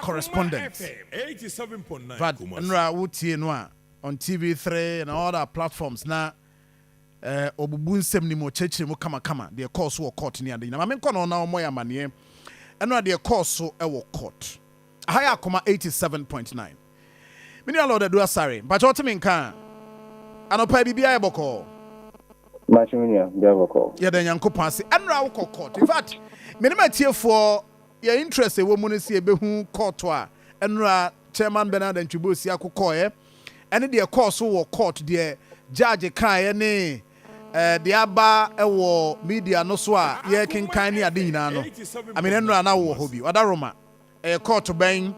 correspondent. 87.9. But Nra Wuti Noa on TV3 and all our platforms now. Obubu nsem ni mo cheche mo kama the course wo court ni ade na ma me nko na omo ya mane eno the course e wo court higher Akoma 87.9 mini alo da do asare but what me nka anopa bibia e boko Machinia bia boko ya da nyankopon ase enra wo court in fact me ne matiefo ya interest e wo mu ne se ebehu court a enra chairman Bernard Ntwibosi akokọ ene the course wo court the judge kan ne the aba ewo media no so a ye kenkan ne ade nyina no I mean enra na wo hobi odaroma court ben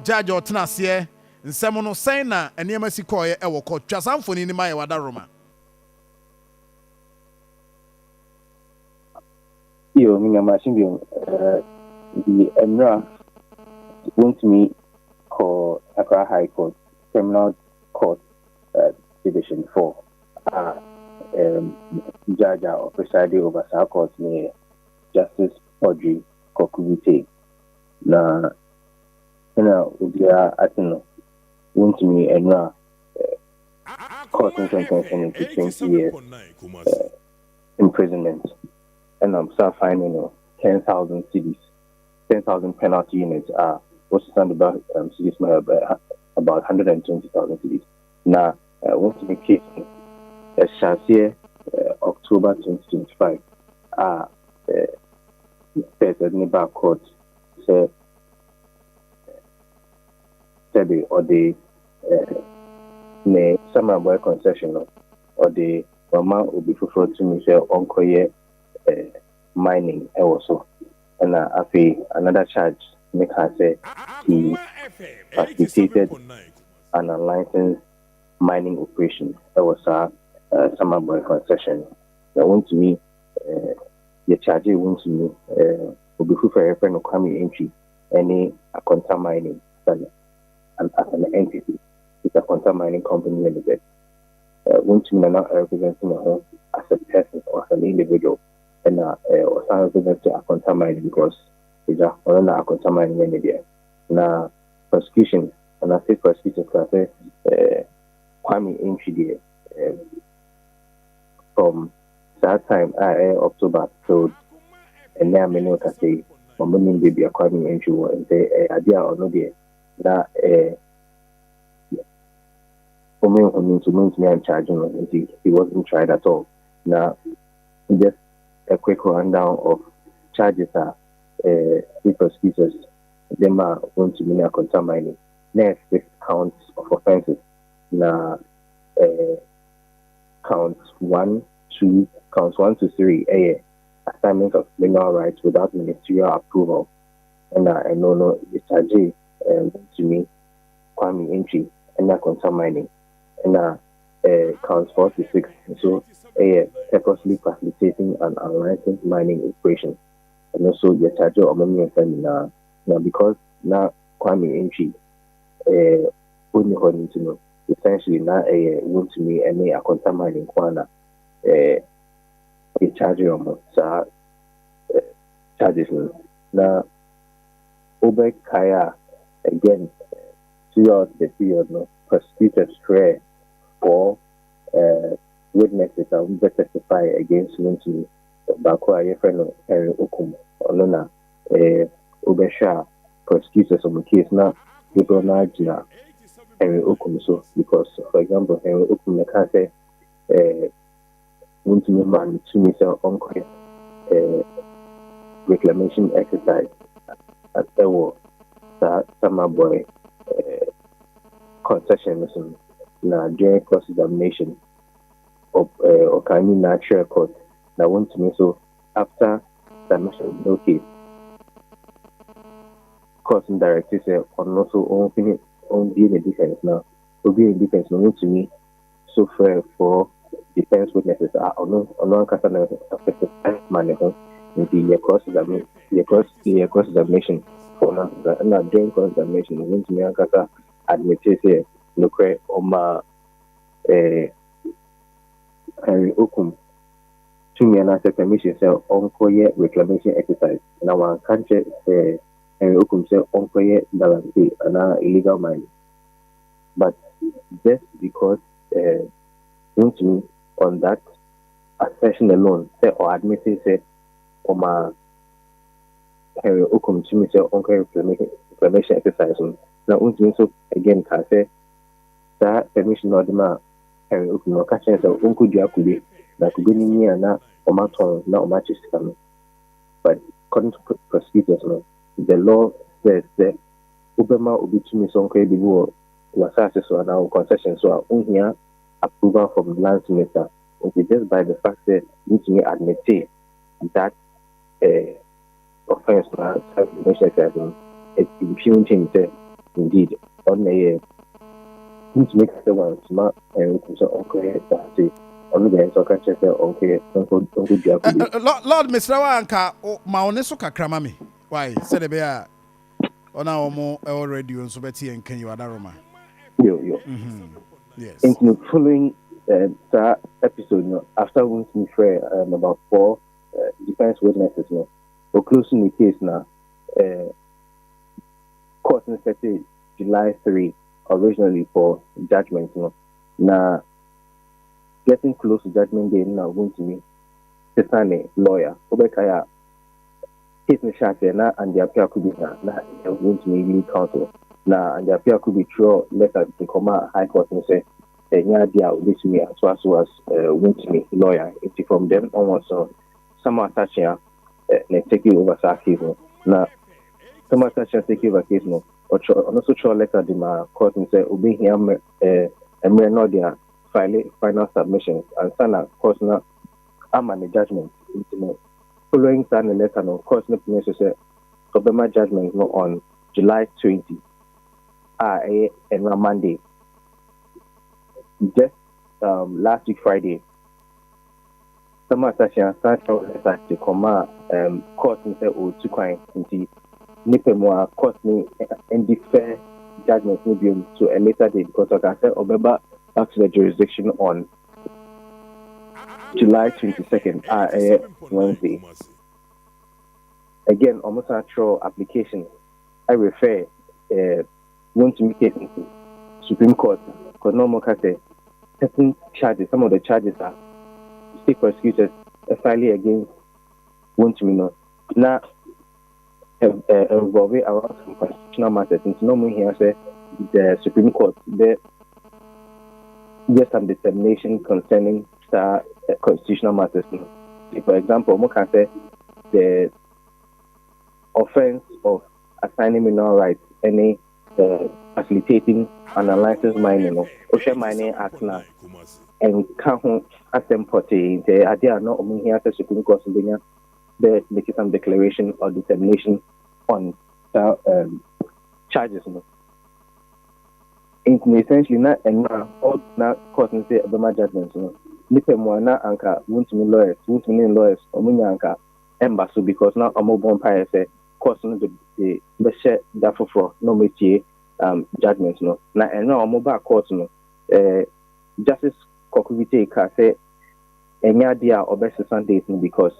judge otenase nsem no sen na enema sikoye ewo court twasamfoni ni maye wadaroma yo mina machine the enra Wontumi call Accra High Court Criminal Court Division 4 judge or presiding over our court near Justice Audrey Kokubite. Na udia atino Wontumi enra court in 20 years imprisonment, and I'm still finding 10,000 cities, 10,000 penalty units are what's about cities about 120,000 cities. Now, Wontumi case Shasia October 2025 says that Neighbor Court said or the summer boy concession or the Mama will be referred to me say Onkoye mining also, and another charge make her say he facilitated an unlicensed mining operation. That was summer boy concession. Now, Wontumi, the charge Wontumi will be for a friend of Kwame entry any Akoma mining and as an entity. It's a Akoma mining company limited. Wontumi are not representing her as a person or as an individual, and or some representing Akoma mining because it's a Akoma mining media. Now, prosecution and I say prosecution class Kwame entry there from that time October so and now many can say money baby Kwame entry and say idea or no there that for me I'm charging and he wasn't tried at all. Now just a quick rundown of charges are three prosecutors them are going to be Akoma mining. Next 6 counts of offenses. Now counts 1 to 3 assignment of legal rights without ministerial approval, and I know the charge to me Kwame entry and Akoma mining, and counts 4 to 6 so purposely facilitating an unlicensed mining operation, and also the charge of money now because now Kwame entry only holding to know essentially now Wontumi and Akoma mining kwana the charge of charges now Obek Kaya again throughout the period prosecuted swear for witnesses that will testify against Wontumi Bakwa your friend Henry Okuma Olona Obesha prosecutors on the case now people now Henry Okuma so because for example Henry Okuma can say Wontumi man to me say Onkoye reclamation exercise at the summer boy concession now during cross examination of Okani natural court. Now Wontumi so after submission no case court directly say on also on being a defense now. To be in defense no Wontumi so fair for defense witnesses are on customer affected money in the cross examination for now during cross examination Wontumi ankasa admit say look Oma Henry Okum to me and I said permission say Onkoye reclamation exercise now one country Okum say unfair balance and illegal mining. But just because Wontumi on that assertion alone, say or admit say my Okum to me say unfair reclamation exercise. Now Wontumi so again can say that permission or the man Okum no catch say unku dia kubi na kubi ni na o maton na o matches coming. But according to prosecutors, the law says that Obama will be to me some credit was access or now concession. So I here approval from the land minister. Okay, just by the fact that you need to admit that offense it's impugning indeed on the need to make the one smart and okay that Lord Mr. Wanka, my own so kakra me. Why? Said a ona omo already on so betty and can you adaroma. Yo. Yes. In the following episode, after Wontumi fair about 4 defense witnesses, we're closing the case now. Court set July 3 originally for judgment. Now. Getting close to judgment day now Wontumi Sesane lawyer Obekaya case me share na and the appeal could be na Wontumi legal counsel na and the appeal could be true letter to Akoma High Court and say nya dia Obetumi as well as Wontumi lawyer if from them almost some attach here take you over sa case na some attach take over case no or also true letter the court and say obi here emre no dia final submissions and sana of course now I'm on the judgment following the letter no of course no permission say Obama judgment no on July 20 and Monday just last week Friday some session letter to come court and say oh to coin into nipemo court me and defer judgment maybe to a later date because like I said Obama back to the jurisdiction on July 22nd, Wednesday. Again, almost natural application. I refer Wontumi case into Supreme Court because no more say certain charges. Some of the charges are state prosecutors filing against Wontumi. Now, involving around some constitutional matters. Into no more here say the Supreme Court there's some determination concerning constitutional matters. For example, we can say the offense of assigning mineral rights, any facilitating and unlicensed mining, Ocean Mining Act now, and Kahun Assemblée, the idea not only here the Supreme Court they make some declaration or determination on charges. Essentially, not and all now court and say Obama judgments. Nipe mwana anka Wontumi lawyers, omunya anka embassy because now I'm born pie say court no the share that for no metie judgments no. Na and now I'm back court no. Justice Kokubite ka say enya dia obese Sundays no because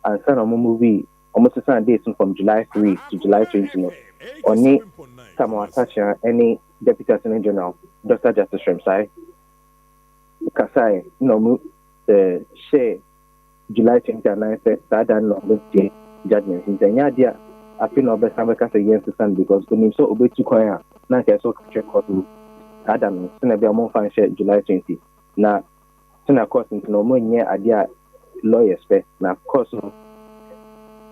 and some movie almost Sundays from July 3 to July 20 no. Oni Samuel Tacha any Deputy Attorney General, Dr. Justice Remsai, Kasai, no, share July 29th, that and no judgment. In the idea, I feel no best time because against the sun because when you so obey to choir, now I so check court. Adam, Senator Amon Fan share July 20. Now, Senator course into no more near idea lawyers, now, of course, no,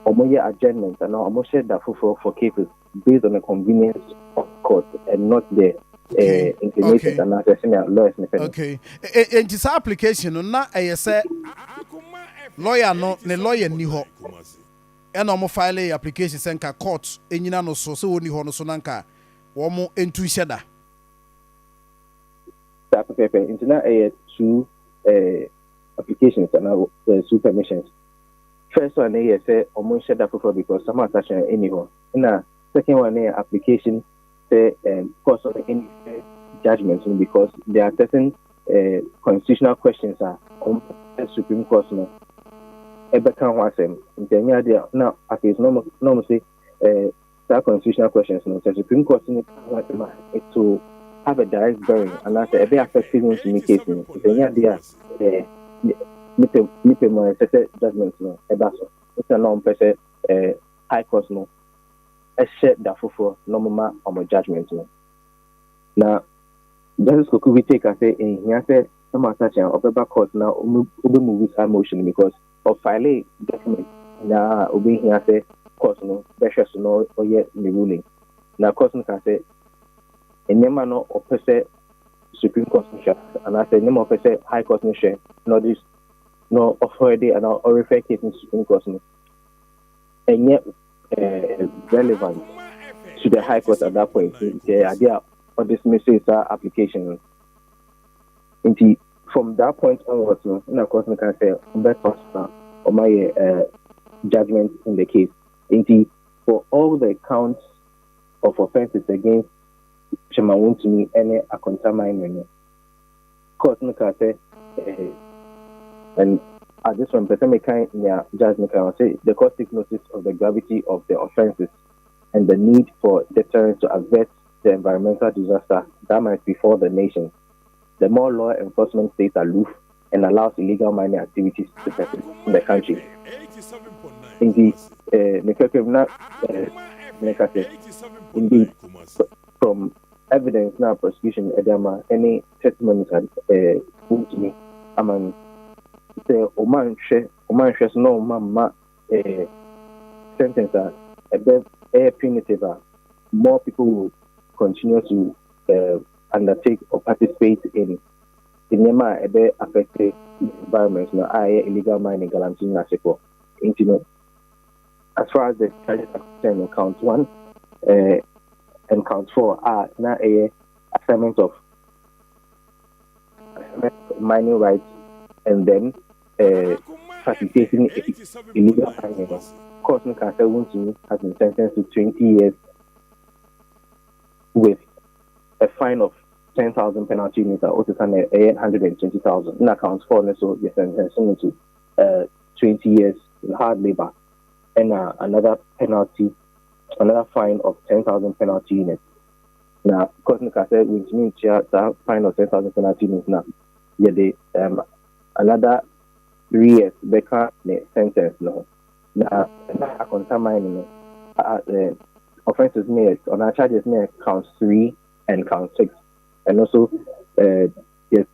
or more adjournment, and now almost said that for cases based on the convenience of court and not the inclinations and assessing lawyers. Okay. In this application, na say lawyer no ne lawyer ni ho. And omo file application senka court enyina no so woni ho no so nanka wo mo entu hyeda. That paper internet two applications and two permissions. First one say omo hyeda for because some attachment anyhow. Na second one application say course of any judgments because there are certain constitutional questions are on the Supreme Court no. Ebe kan wasem. Ntenya dia na at is normal say that constitutional questions, no, the Supreme Court it to have a direct bearing, and that's a very affecting Wontumi case. It's a near there, nipe more judgment, no, a basso. It's a non per high cost, no, a share that for no more on judgment, no. Now, Justice Kokubi take I say in here say some attachment of the court now ube movies are motion because of filing document now ube here say court no precious no or yet the ruling. Now court can say a name no or per se Supreme Court and I say name of per se High Court no share no this no authority and or refer case in Supreme Court no and yet relevant to the High Court at that point. The idea or dismisses our application. From that point onwards, of course, we can say better or my judgment in the case. For all the counts of offences against Wontumi any Akoma, court can say, and at this one, person kind judgment can say the court takes notice of the gravity of the offences and the need for deterrence to avert the environmental disaster that might befall the nation. The more law enforcement stays aloof and allows illegal mining activities to persist in the country. Indeed, from evidence now, prosecution, edema, any testimonies had Wontumi, among the Oman shares no mamma sentence a punitive. More people will continue to undertake or participate in Nema ebe affected environments no illegal mining guaranteeing nasepo. As far as the charges are concerned, count 1 and count 4 are now a assignment of mining rights and then facilitating illegal mining. Of course, Wontumi has been sentenced to 20 years with a fine of 10,000 penalty units or 120,000. In accounts for so yes, sentenced to 20 years in hard labor and another fine of 10,000 penalty units. Now, of course, which means that fine of 10,000 penalty units now. Yeah, they another 3 years better sentence no. Now, Akoma mining offenses made on our charges made count 3 and count 6, and also yes,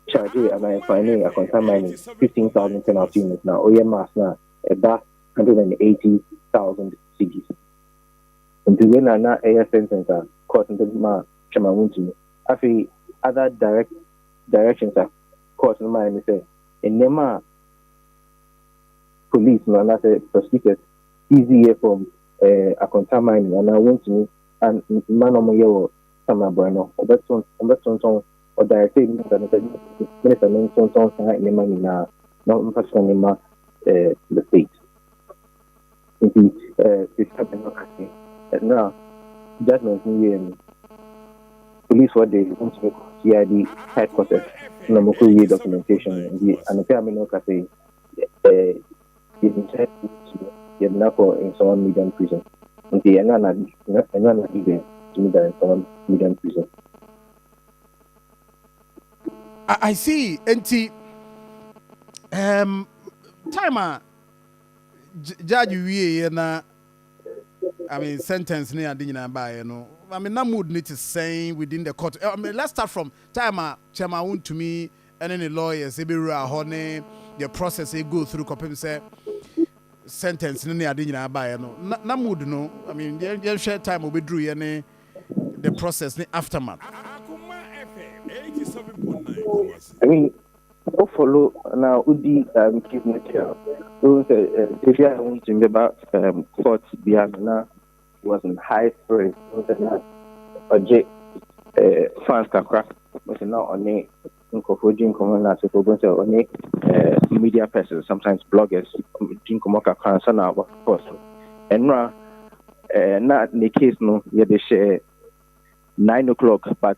charge and I finding Akoma mining 15,000 penalty units now. Mass now about 180,000 CDs. And to win an air sentence, court and the ma Wontumi. Afi other directions are court and mine say in Nema police no and I say prosecutors easy from Akoma mining and I Wontumi and man on my yellow summer bueno or or directly minister name son in money now not personally the state. Indeed, this happened and now judgment in police what they want to make CID headquarters no more documentation and the family can say you now in some medium prison. Okay, and then even to me that in some medium prison. I see. NT timer judge we na I mean sentence near dinner by no. I mean, that mood need to say within the court. I mean, let's start from time Chairman Wontumi and any lawyers, the process they go through. Compare say sentence near dinner by no. Na mood no. I mean, they share time we drew any the process the aftermath. I mean, follow now. Udi keep nature. So if you want to remember, court Biana was in high spirits. Object fans kakra was now on a Nkofojin Komana to go on a media person, sometimes bloggers, Jinkomoka Kansana, of course. And now, not in the case, no, yeah, they share 9 o'clock, but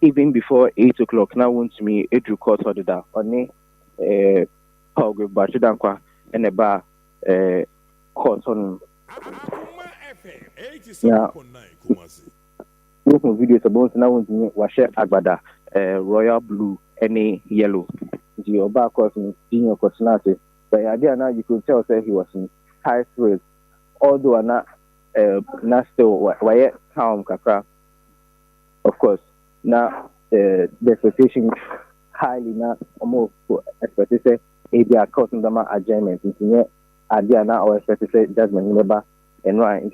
even before 8 o'clock, now Wontumi Edru court order that on a Pogre Bachidankwa and a bar court on Now, videos about now wash agbada royal blue any yellow. The back was in senior personality. But idea now you could tell that he was in high spirits, although not still why calm kakra. Of course, now the expectation highly not almost expected say maybe a causing them adjournment. Idea now or expected say judgment number and right.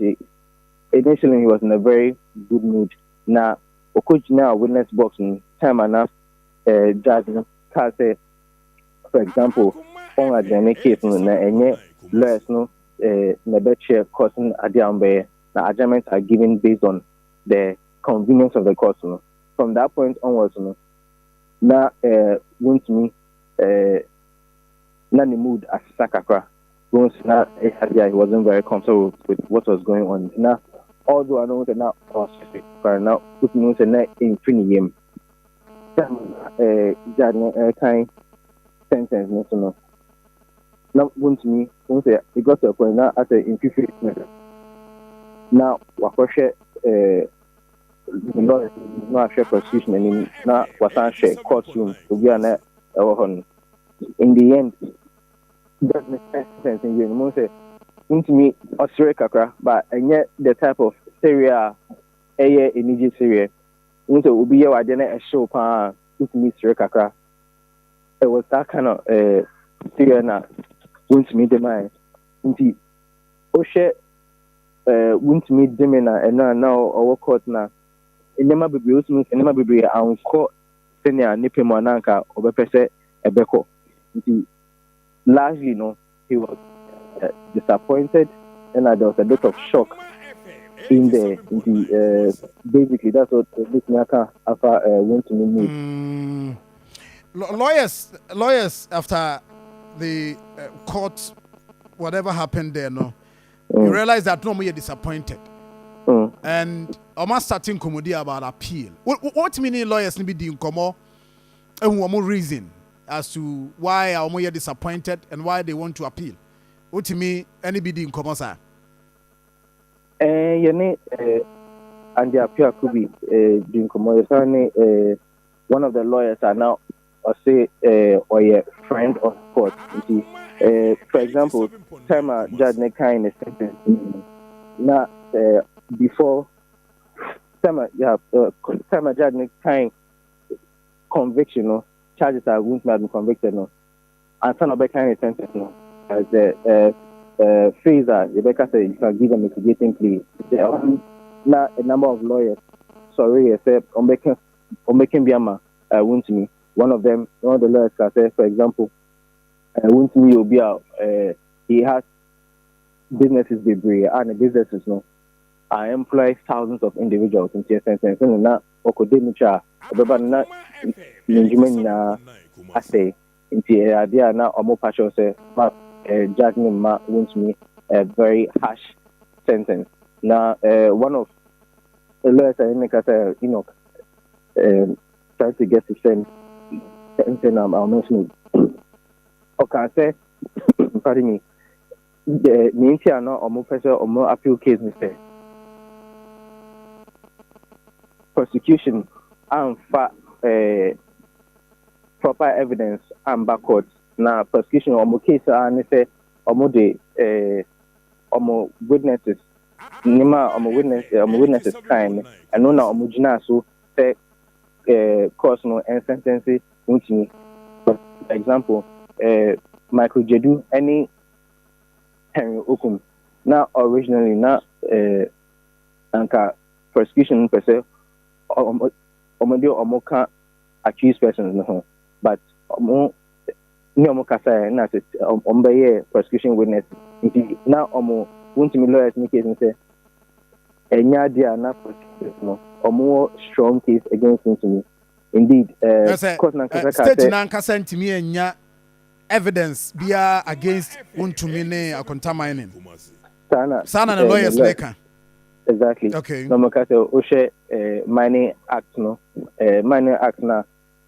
Initially he was in a very good mood. Now, coach now witness boxing time enough judge can say, for example, on a journey case na any lawyers no na betche causing adiambe na adjournments are given based on the convenience of the court. No. From that point onwards, no, na Wontumi na the mood as Sakakra. Once na he wasn't very comfortable with what was going on. Now, although I know that now specific, but now put me on in him. Kind sentence, no. Now, Wontumi, once he got to a point now at in 50 minutes. Now, what the law is not a prosecution and now was a courtroom to be an in the end. That makes sense in you. Say, Wontumi Australia kakra, but and yet the type of Syria, immediate Syria. Wontumi will be here. I didn't show pa Wontumi Australia kakra. It was that kind of Syria na Wontumi demand. Wontumi, Oshe Wontumi demena and now our court na. In the matter be Wontumi, in the matter be our court senior nipe mananka obepese ebeko. Wontumi. Largely, no, he was disappointed, and there was a bit of shock in there. Basically, that's what this Nyaka after went to me. Lawyers after the court, whatever happened there, no, you realize that no more you're disappointed, and almost starting comedy about appeal. What meaning lawyers need be doing como, and one more reason as to why are more disappointed and why they want to appeal. What to me, anybody in Komosa? And the appeal could be doing Komosa. One of the lawyers are now, or say, or a friend of court. For example, time a judge ne kind of sentence. Now, before time a judge ne kind conviction, no. Charges are won't have been convicted, no. And some of the kind of sentence, no. As the Fraser, Rebecca said, you can give a mitigating plea. Now, a number of lawyers, sorry, except on making Biama, Wontumi. One of the lawyers can say, for example, Wontumi will be out. He has businesses, and the businesses, no. I employ thousands of individuals in TSN sentence, and now, Okodemicha, but not. Ninjumen I say into idea now or more partial say but judging ma Wontumi a very harsh sentence. Now one of the lawyers I make trying to get to send I'll mention it. Okay, say pardon me. The Nintia no or more pressure or more appeal case say prosecution and proper evidence and backwards. Now prosecution or more case and say or more the witnesses nima or witnesses crime and no now omujina so say cause no and sentence Wontumi. For example, Michael Jedu any Henry Okum now originally now anka prosecution per se or can accused persons no, but no kasa na say prosecution witness now Wontumi lawyers make case and say enya dia na prosecution no strong case against Wontumi. Indeed state na kasa ntimi enya evidence bia against Wontumi ne akontamine sana na lawyers leka. Exactly. Okay. No makase Oshe mining act no mining act na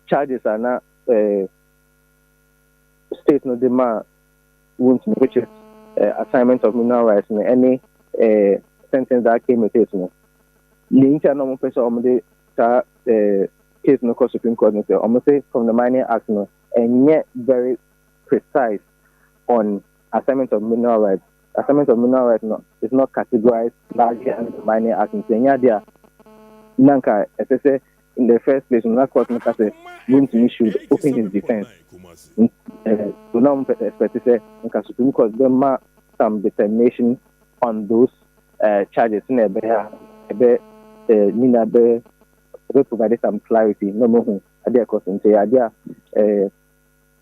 charges are na state no demand Wontumi which is assignment of mineral rights in any sentence that came with it. No, the normal person, case no court Supreme Court, no, almost say from the Mining Act, no, and yet very precise on assignment of mineral rights. Assignment of mineral rights no, is not categorized largely under the Mining Act. In Kenya, Nanka, as I say, in the first place, when that court say Wontumi should open his defense. So now, expect to say, the Supreme Court there might some determination on those charges. In a provided some clarity. No more. Adia cost and say Adia can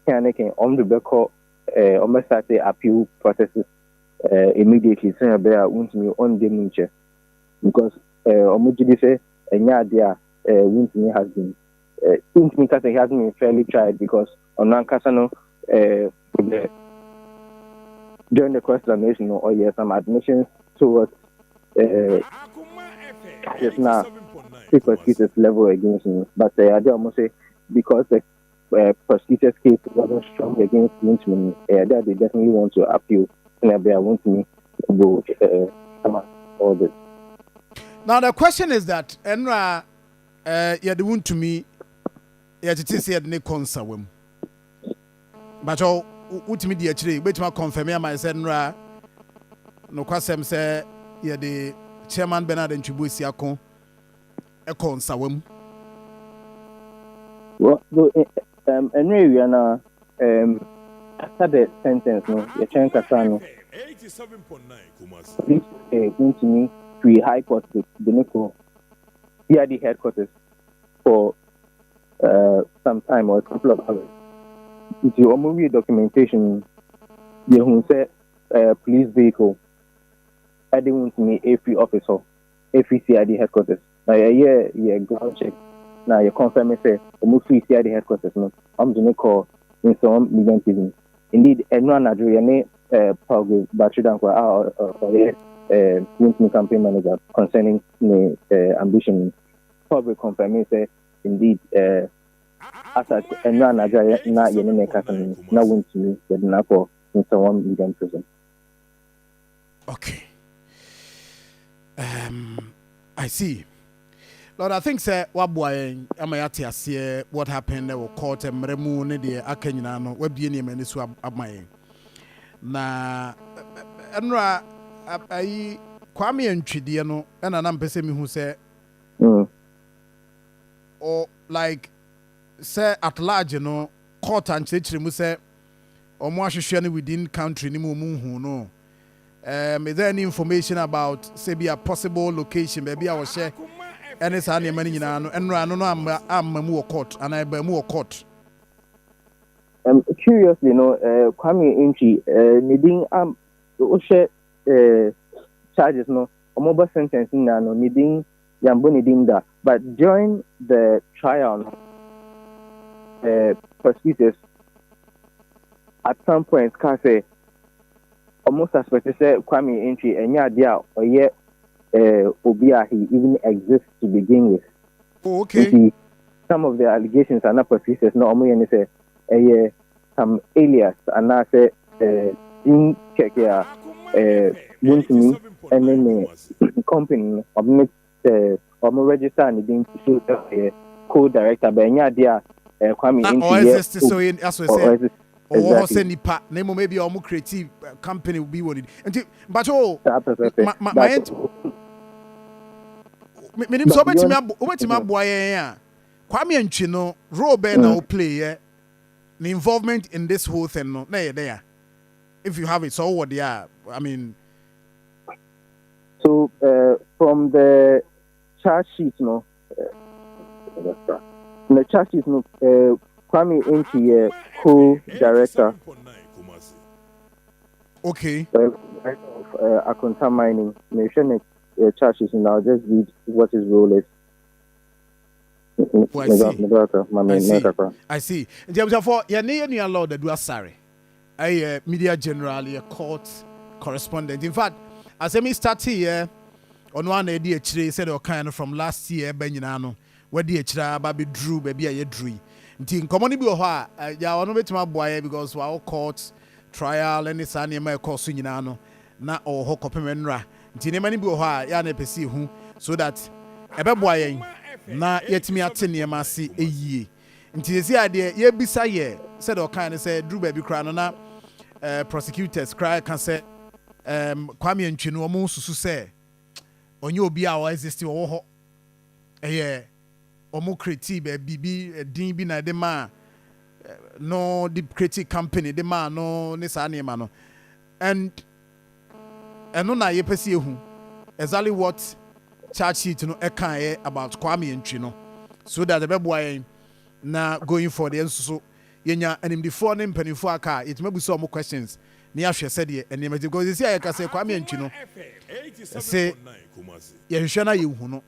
the record almost start the appeal processes immediately. So there Wontumi on the nature because Omujidi say Adia Wontumi has been Wontumi has been fairly tried because on Nankasano during the cross-examination or yes, some admissions towards just now prosecutors level against me. But I almost say because the prosecutor's case wasn't strong against Wontumi, they definitely want to appeal and they want me to go all this. Now the question is that Enra the Wontumi say ne konsa wem. But Wontumi di actually wait to confirm me my said Enra no kwasem say the chairman Bernard and Chibusiakon a konsa wem. Well, so Enra after the sentence no the chain kasano 87.9 Wontumi to High Court the Nico the headquarters for some time or a couple of hours. It's your movie documentation. You say police vehicle. I didn't me every officer, every CID headquarters. Now yeah ground check. Now you confirm me say free CID headquarters. No, I'm going to call in some million prison. Indeed, everyone Nigeria Paul Bachudan for the Wontumi campaign manager concerning the ambition. Probably confirm me say indeed as everyone Nigeria na yenene kasan na Wontumi the na for in some million prison. Okay. I see. Lord, I think say wabwaye amayati asie what happened there court mremu ne de akanyina no wabie ne mani so amaye. Na enra ayi kwame antwide no na na mpese mi hu say or like say at large no court and chechire mu say omo ahwehwe no within country ni mu hu no. Is there any information about say be a possible location maybe I will share any sign of money no I'm mu court and I be mu court. Curiously no Kwame Inchi needing share charges no mobile sentencing no needing yambo needing that but during the trial prosecutors at some point can say almost as what say Kwame Entry and idea or yet Obia he even exists to begin with. Oh, okay. Some of the allegations are not persisters, no only say some alias and now say in check here Wontumi and then company of register and then to show co-director but any idea Kwame Entry so in as we say or say nipa na mo maybe omo creative company will be one it but my me so obetimi aboa yen a Kwame Antwi no role be na o play the involvement in this whole thing no na there if you have it so what there I mean so from the charge sheet no in the charge sheet no Kwame Inchi, co-director. Okay. Akoma mining. Mention charges, and I'll just read what his role is. I see. Therefore, your name law that do a sorry. I media generally a court correspondent. In fact, as I start here on one idea, said or kind of from last year, Beninano, where the baby drew, baby I drew. Nti nkomo bi ho a ya wono betima boaye because wa court trial any sane ma course nyina no na ho kopemenra nti nneɛma no bi wɔ hɔ a yɛa na ɛpɛ sɛ yɛhu so that ɛbɛboa yɛn na yɛtumi ate nneɛma ase ɛyie nti yɛsi adeɛ yɛbisa yɛ sɛdeɛ ɔkae no sɛ duru baabi koraa no na prosecutors koraa ka sɛ Kwame Antwi no ɔmo susu sɛ ɔnyɛ obi a ɔexist wɔ hɔ ɛyɛ ɔmo create baabi bi din bi na de ma no the creative company de ma no ne saa nneɛma no and ɛno na yɛpɛ sɛ yɛhu exactly what charge sheet no ɛkaeɛ about Kwame Antwi no so that ɛbɛboa yɛn na going forward yɛn nso so yɛnya animdifoɔ ne mpanimfoɔ aka a yɛtumi abusa ɔmo questions ne yɛahwɛ sɛdeɛ nneɛma ti because yɛsi a yɛka sɛ Kwame Antwi no ɛsɛ yɛhwehwɛ na yɛhu no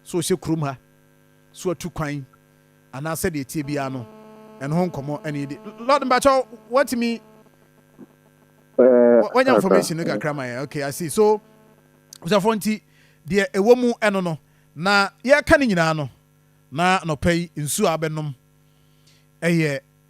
so ɔhyɛ kurom ha so atu kwan anaasɛ deɛ tie biara no ɛno ho nkɔmmɔ ɛne yɛdi Lord Mbakyɛw watumi wanya information no kakra ma yɛ okay I see so usafoɔ nti deɛ ɛwɔ mu ɛno no na yɛka ne nyinaa no na nɔpɛ yi nsuo a abɛnom ɛyɛ